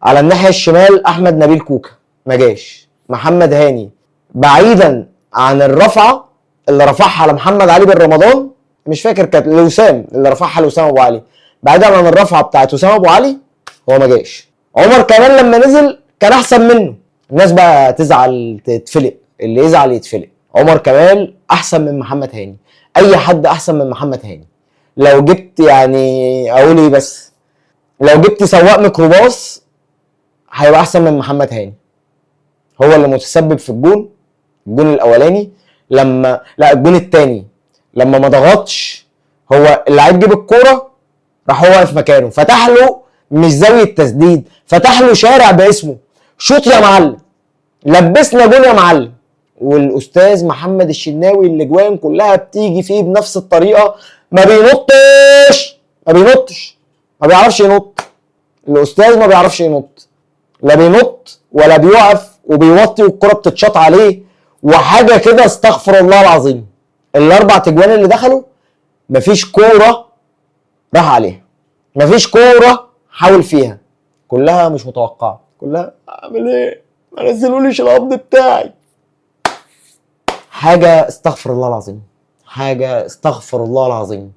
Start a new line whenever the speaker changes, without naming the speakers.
على الناحيه الشمال احمد نبيل كوكا ما جاش. محمد هاني بعيدا عن الرفعه اللي رفعها على محمد علي بن رمضان، مش فاكر كانت لوسام اللي رفعها لوسام ابو علي، بعيدا عن الرفعه بتاعت وسام ابو علي هو ما جاش. عمر كمال لما نزل كان احسن منه. الناس بقى تزعل تتفلق، اللي يزعل يتفلق. عمر كمال احسن من محمد هاني، اي حد احسن من محمد هاني. لو جبت يعني اقول ايه بس، لو جبت سواق ميكروباص هيبقى احسن من محمد هاني. هو اللي متسبب في الجون الاولاني، لما لا الجون الثاني لما ما ضغطش، هو اللعيب جيب الكوره راح هو واقف مكانه، فتح له مش زاويه تسديد، فتح له شارع باسمه، شوط يا معلم، لبسنا جون يا معلم. والاستاذ محمد الشناوي اللي جوان كلها بتيجي فيه بنفس الطريقه، ما بينطش ما بيعرفش ينط. الاستاذ ما بيعرفش ينط، لا بينط ولا بيقف، وبيوطي والكره بتتشاط عليه وحاجه كده استغفر الله العظيم. الاربع تجوان اللي دخلوا مفيش كوره راح عليها، مفيش كوره حاول فيها، كلها مش متوقعه، كلها اعمل ايه؟ ما نزلوليش القبض بتاعي. حاجه استغفر الله العظيم، حاجه استغفر الله العظيم.